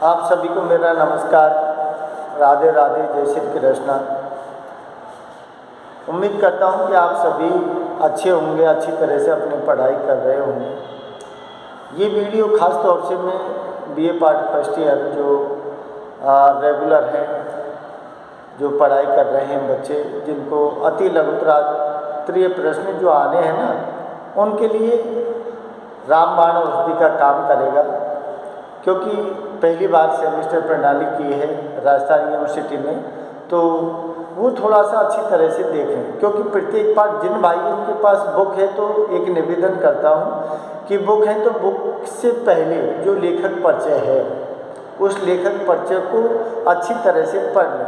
आप सभी को मेरा नमस्कार। राधे राधे, जय श्री कृष्ण। उम्मीद करता हूँ कि आप सभी अच्छे होंगे, अच्छी तरह से अपनी पढ़ाई कर रहे होंगे। ये वीडियो खास तौर से मैं बीए पार्ट फर्स्ट ईयर जो रेगुलर हैं, जो पढ़ाई कर रहे हैं बच्चे, जिनको अति लघुत्तरीय प्रश्न जो आने हैं ना, उनके लिए रामबाण औषधि का काम करेगा। क्योंकि पहली बार सेमेस्टर प्रणाली की है राजस्थान यूनिवर्सिटी में, तो वो थोड़ा सा अच्छी तरह से देखें। क्योंकि प्रत्येक पाठ, जिन भाइयों के पास बुक है तो एक निवेदन करता हूँ कि बुक है तो बुक से पहले जो लेखक परिचय है, उस लेखक परिचय को अच्छी तरह से पढ़ लें।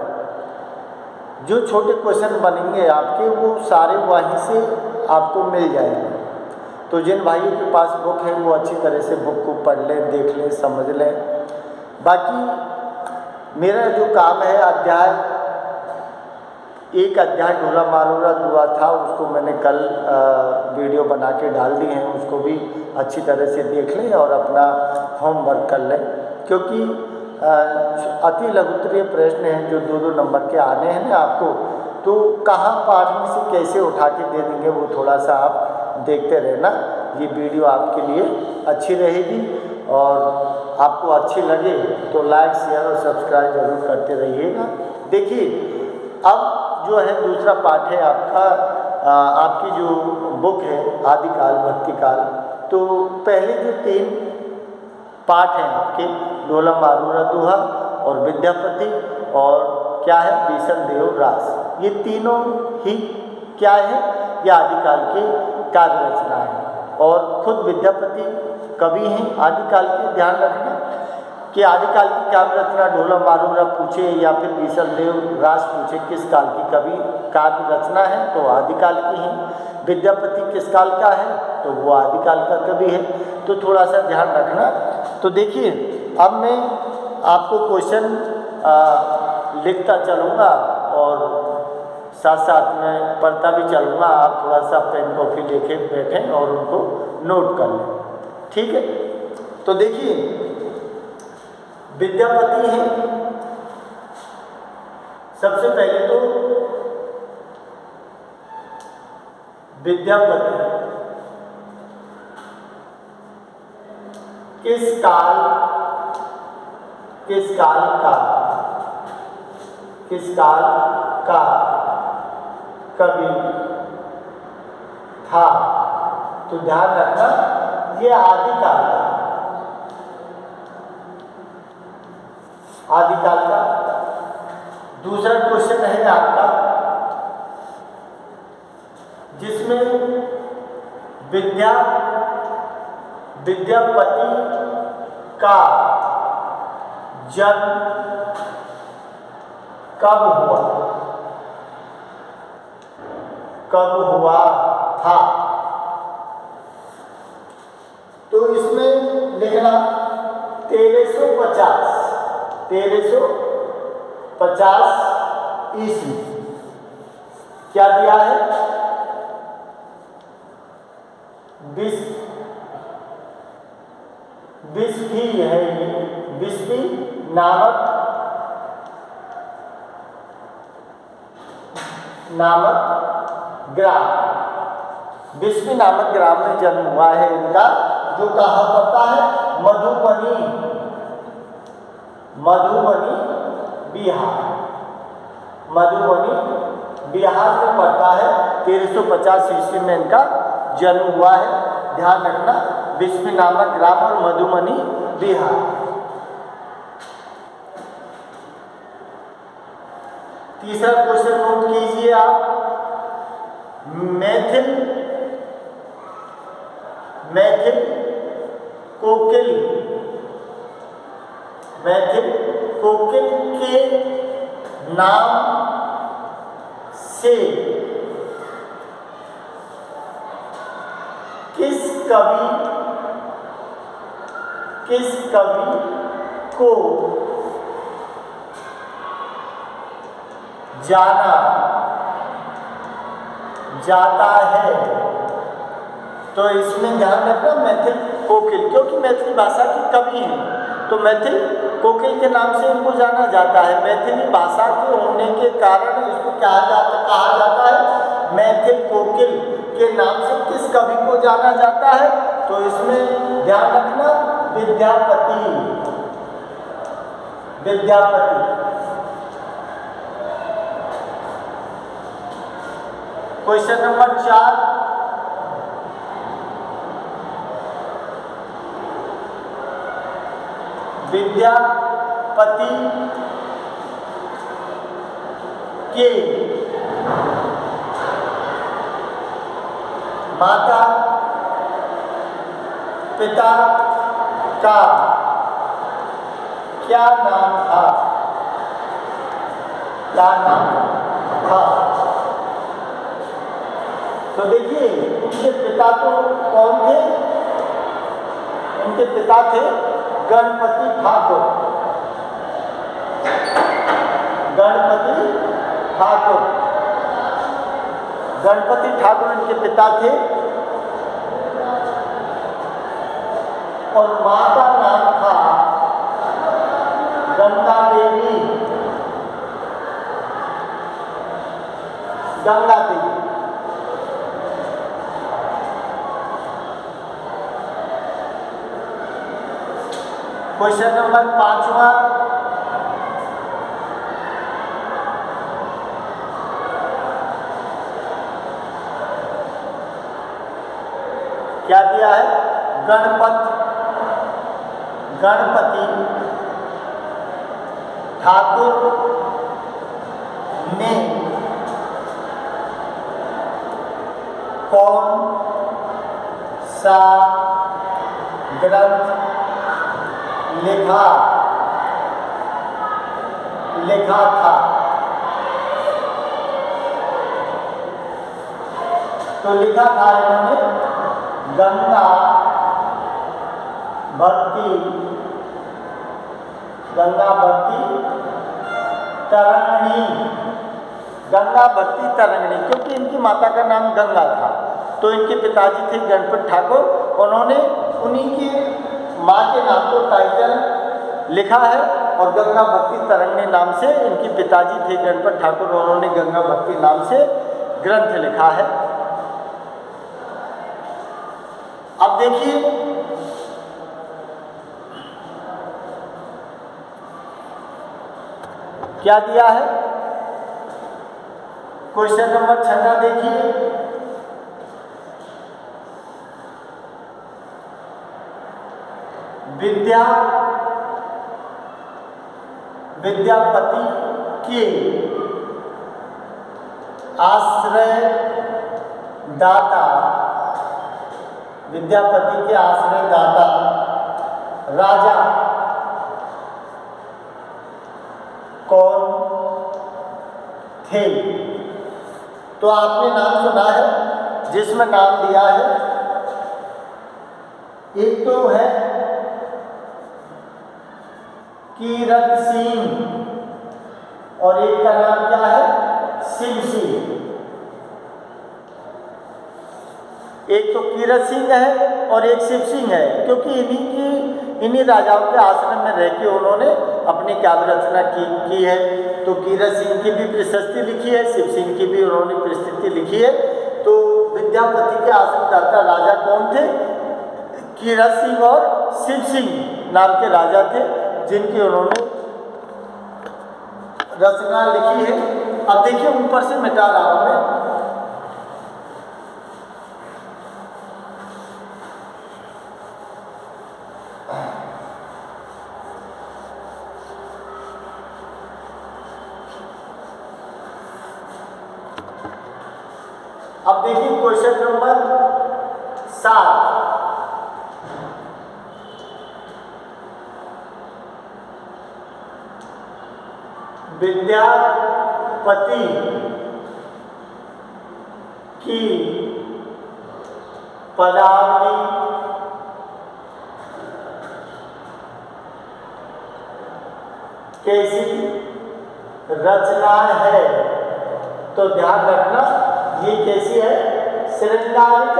जो छोटे क्वेश्चन बनेंगे आपके, वो सारे वहीं से आपको मिल जाएंगे। तो जिन भाइयों के पास बुक है वो अच्छी तरह से बुक को पढ़ लें, देख लें, समझ लें। बाकी मेरा जो काम है, एक अध्याय ढोला मारूरा दुआ था, उसको मैंने कल वीडियो बना के डाल दी है, उसको भी अच्छी तरह से देख लें और अपना होमवर्क कर लें। क्योंकि अति लघुत्तरीय प्रश्न हैं जो 2-2 नंबर के आने हैं ना आपको, तो कहाँ पाठ में से कैसे उठा के दे देंगे, वो थोड़ा सा आप देखते रहना। ये वीडियो आपके लिए अच्छी रहेगी और आपको अच्छी लगे तो लाइक, शेयर और सब्सक्राइब जरूर करते रहिएगा। देखिए, अब जो है दूसरा पाठ है आपका, आपकी जो बुक है आदिकाल भक्तिकाल। तो पहले जो 3 पाठ हैं आपके, ढोला मारूरा दोहा और विद्यापति और क्या है, बीसन देव रास, ये तीनों ही क्या है, ये आदिकाल के काव्य रचना है। और खुद विद्यापति कवि हैं आदिकाल के। ध्यान रखना कि आदिकाल की काव्य रचना ढोला मारूरा पूछे या फिर बीसन देव रास पूछे किस काल की कवि काव्य रचना है, तो आदिकाल की है। विद्यापति किस काल का है, तो वो आदिकाल का कवि है। तो थोड़ा सा ध्यान रखना। तो देखिए, अब मैं आपको क्वेश्चन लिखता चलूँगा और साथ साथ में पढ़ता भी चलूँगा। आप थोड़ा सा पेन कॉपी लेके बैठें और उनको नोट कर लें, ठीक है। तो देखिए, विद्यापति हैं। सबसे पहले तो विद्यापति किस काल का कवि था। तो ध्यान रखना, ये आदिकाल का। दूसरा क्वेश्चन है आपका, जिसमें विद्यापति का जन्म कब हुआ था। तो इसमें लिखना 1350 ईस्वी। क्या दिया है, बिस्फी है, ये बिस्फी नामक ग्राम, बिस्फी नामक ग्राम में जन्म हुआ है इनका, जो कहाँ पड़ता है, मधुबनी बिहार में पड़ता है। 1350 ईस्वी में इनका जन्म हुआ है। ध्यान रखना, बिस्फी नामक ग्राम और मधुबनी बिहार। तीसरा क्वेश्चन नोट कीजिए आप, मैथिल कोकिल के नाम से किस कवि को जाना जाता है। तो इसमें ध्यान रखना मैथिल कोकिल, क्योंकि मैथिली भाषा की कवि हैं, तो मैथिल कोकिल के नाम से इनको जाना जाता है। मैथिली भाषा के होने के कारण इसको कहा जाता है मैथिल कोकिल के नाम से। किस कवि को जाना जाता है? तो इसमें ध्यान रखना, विद्यापति। क्वेश्चन नंबर 4, विद्यापति के माता पिता का क्या नाम था? तो देखिए, उनके पिता तो कौन थे? उनके पिता थे गणपति ठाकुर। गणपति ठाकुर इनके पिता थे और माँ का नाम था गंगा देवी। क्वेश्चन नंबर 5वां, क्या दिया है? गणपति ठाकुर ने कौन सा ग्रंथ लिखा था? तो लिखा था इन्होंने गंगा भक्ति तरंगिणी, क्योंकि इनकी माता का नाम गंगा था। तो इनके पिताजी थे गणपति ठाकुर, उन्होंने उन्हीं की माँ के नाम को टाइटल लिखा है और गंगा भक्ति तरंगिणी नाम से इनके पिताजी थे गणपति ठाकुर, उन्होंने गंगा भक्ति नाम से ग्रंथ लिखा है। अब देखिए, क्या दिया है? क्वेश्चन नंबर 6 देखिए, विद्यापति के आश्रयदाता राजा कौन थे? तो आपने नाम सुना है, जिसमें नाम दिया है, एक तो है कीरत सिंह और एक का नाम क्या है? शिव सिंह। एक तो कीरत सिंह है और एक शिव सिंह है, क्योंकि इन्हीं राजाओं के आश्रम में रह के उन्होंने अपनी काव्य रचना की है। तो कीरत सिंह की भी प्रशस्ति लिखी है, शिव सिंह की भी उन्होंने प्रशस्ति लिखी है। तो विद्यापति के आश्रमदाता राजा कौन थे? कीरत सिंह और शिव सिंह नाम के राजा थे, जिनकी उन्होंने रचना लिखी है। अब देखिए, ऊपर से मिटा रहा हूं मैं। अब देखिए क्वेश्चन नंबर 7, विद्यापति की पदावली कैसी रचना है? तो ध्यान रखना, ये कैसी है? श्रृंगारिक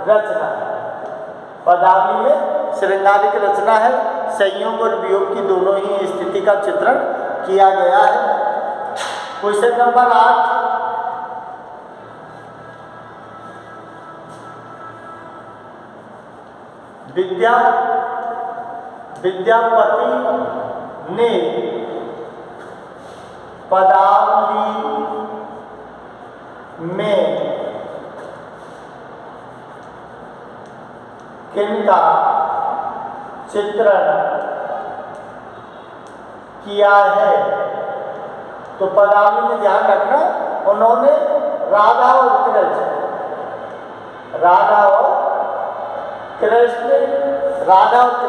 रचना है। पदावली में श्रृंगारिक रचना है, संयोग और वियोग की दोनों ही स्थिति का चित्रण किया गया है। क्वेश्चन नंबर 8, विद्यापति ने पदावली में किनका चित्रण किया है? तो पदावली में ध्यान रखना, उन्होंने राधा और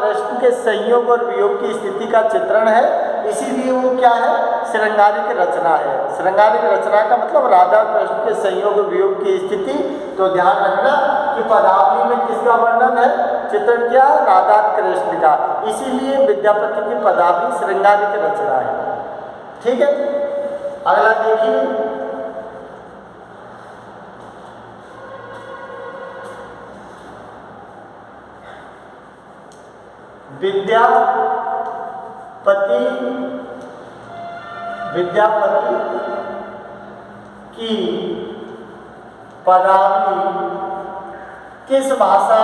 कृष्ण के संयोग और वियोग की स्थिति का चित्रण है, इसीलिए वो क्या है? श्रृंगारिक रचना है। श्रृंगारिक रचना का मतलब राधा और कृष्ण के संयोग और वियोग की स्थिति। तो ध्यान रखना कि पदावली में किसका वर्णन है, चित्रण क्या है? राधा कृष्ण का, इसीलिए विद्यापति की पदावली श्रृंगारिक रचना है। ठीक है, अगला देखिए, विद्यापति की पदावली किस भाषा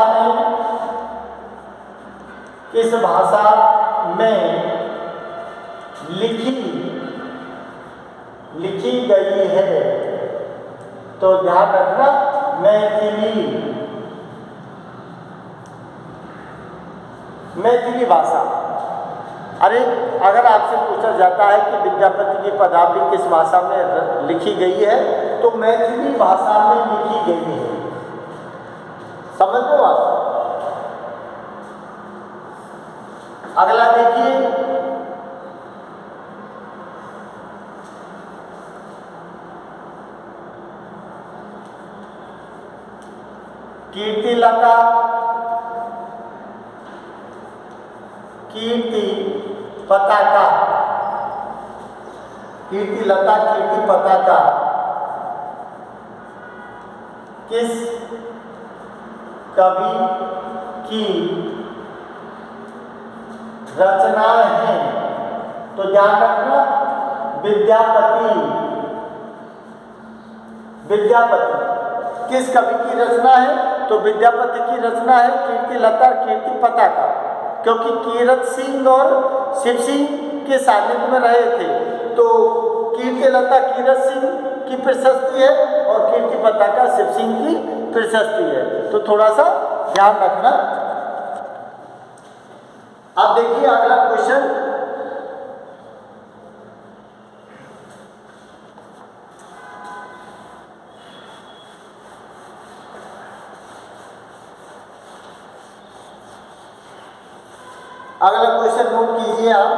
में लिखी गई है? तो ध्यान रखना, मैथिली भाषा। अरे अगर आपसे पूछा जाता है कि विद्यापति की पदावली किस भाषा में लिखी गई है, तो मैथिली भाषा में लिखी गई है। समझ लो आप। अगला देखिए, कीर्तिलता कीर्ति पताका किस कवि की रचनाएं हैं? तो ध्यान रखना, विद्यापति किस कवि की रचना है? तो विद्यापति की रचना है कीर्तिलता कीर्ति पताका, क्योंकि कीरत सिंह और शिव सिंह के सानिध्य में रहे थे। तो कीर्तिलता कीरत सिंह की प्रशस्ति है और कीर्ति पताका शिव सिंह की प्रशस्ति है। तो थोड़ा सा ध्यान रखना। अब देखिए अगला क्वेश्चन, नोट कीजिए आप।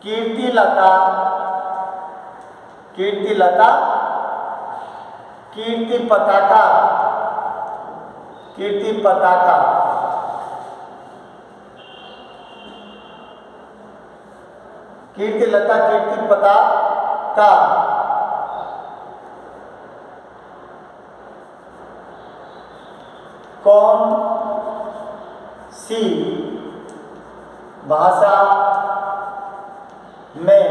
कीर्तिलता कीर्ति पताका कीर्तिलता कीर्ति पताका कौन सी भाषा में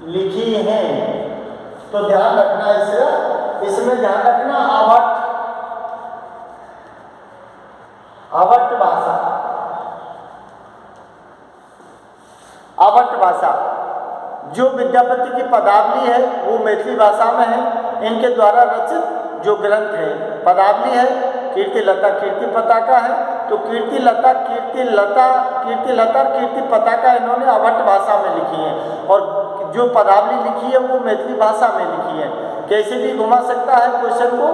लिखी है? तो ध्यान रखना, इसमें ध्यान रखना, अवट भाषा। जो विद्यापति की पदावली है वो मैथिली भाषा में है। इनके द्वारा रचित जो ग्रंथ है पदावली है, कीर्तिलता कीर्ति पताका है। तो कीर्तिलता कीर्ति पताका इन्होंने अवट भाषा में लिखी है, और जो पदावली लिखी है वो मैथिली भाषा में लिखी है। कैसे भी घुमा सकता है क्वेश्चन को।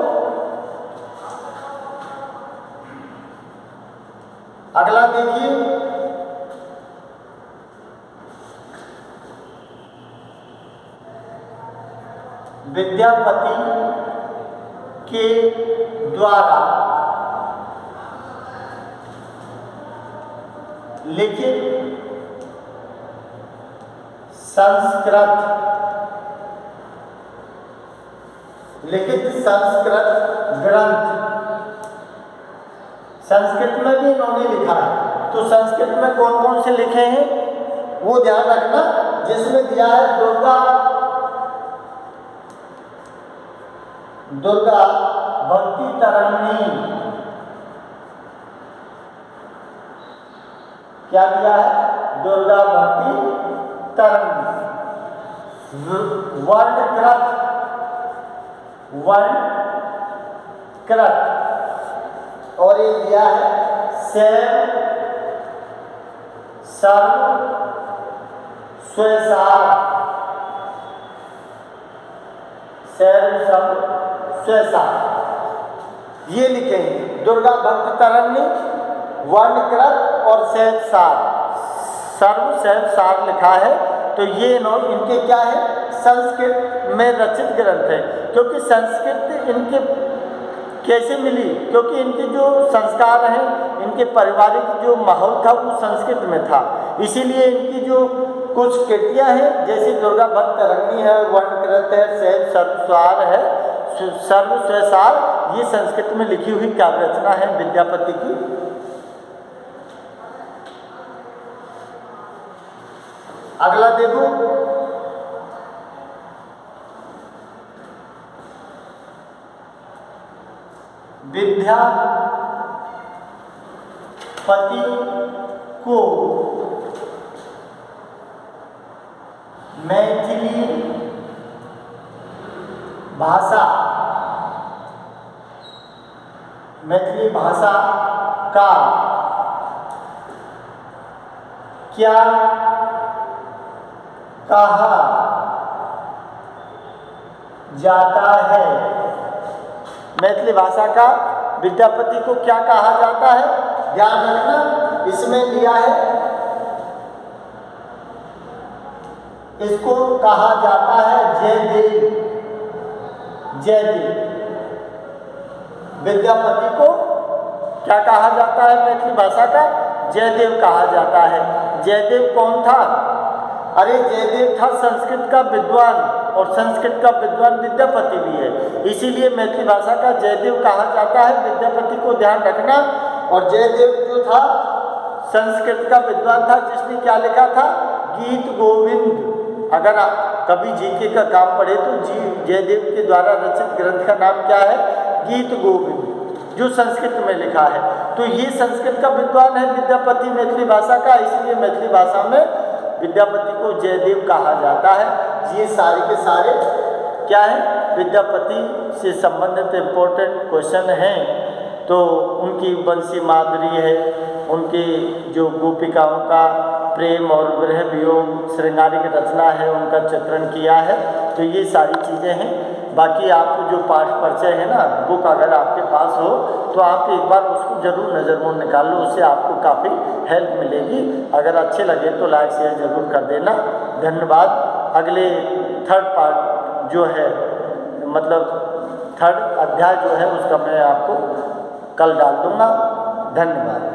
अगला देखिए, विद्यापति के द्वारा लिखित संस्कृत लिखित संस्कृत ग्रंथ। संस्कृत में भी इन्होंने लिखा है, तो संस्कृत में कौन कौन से लिखे हैं वो ध्यान रखना। जिसमें दिया है दुर्गा भक्ति तरंगिणी। क्या दिया है? दुर्गा भक्ति तरंगिणी। वर्णकृत और ये दिया है सेव सर्व स्वसार। सेव सर्व स्वसार ये लिखेंगे। दुर्गा भक्त तरंगिणी, वर्णकृत और सेव सार, सर्व सेव सार लिखा है। तो ये इनके क्या है? संस्कृत में रचित ग्रंथ है। क्योंकि संस्कृत इनके कैसे मिली? क्योंकि इनके जो संस्कार हैं, इनके पारिवारिक जो माहौल था वो संस्कृत में था। इसीलिए इनकी जो कुछ कृतियाँ हैं, जैसे दुर्गा भक्त तरंगिणी है, वर्णकृत है, सेव सर्वसार है, सर्व स्वसार, ये संस्कृत में लिखी हुई काव्य रचना है विद्यापति की। अगला देखो, विद्यापति को मैथिली भाषा का क्या कहा जाता है? मैथिली भाषा का विद्यापति को क्या कहा जाता है? ध्यान रखना, इसमें लिया है, इसको कहा जाता है जयदेव। विद्यापति को क्या कहा जाता है? मैथिली भाषा का जयदेव कहा जाता है। जयदेव कौन था? अरे जयदेव था संस्कृत का विद्वान, और संस्कृत का विद्वान विद्यापति भी है। इसीलिए मैथिली भाषा का जयदेव कहा जाता है। विद्यापति को ध्यान रखना। और जयदेव जो था संस्कृत का विद्वान था, जिसने क्या लिखा था? गीत गोविंद। अगर आप कभी जीके का काम पढ़े तो जयदेव के द्वारा रचित ग्रंथ का नाम क्या है? गीत गोविंद, जो संस्कृत में लिखा है। तो ये संस्कृत का विद्वान है विद्यापति मैथिली भाषा का, इसलिए मैथिली भाषा में विद्यापति को जयदेव कहा जाता है। ये सारे के सारे क्या है? विद्यापति से संबंधित इम्पोर्टेंट क्वेश्चन हैं। तो उनकी बंसी माधुरी है, उनकी जो गोपिकाओं का प्रेम और विरह वियोग श्रृंगारिक रचना है, उनका चित्रण किया है। तो ये सारी चीज़ें हैं। बाकी आपको जो पाठ परिचय है ना, बुक अगर आपके पास हो तो आप एक बार उसको जरूर नज़र में निकाल लो, उससे आपको काफ़ी हेल्प मिलेगी। अगर अच्छे लगे तो लाइक शेयर जरूर कर देना। धन्यवाद। अगले थर्ड पार्ट जो है, मतलब थर्ड अध्याय जो है, उसका मैं आपको कल डाल दूँगा। धन्यवाद।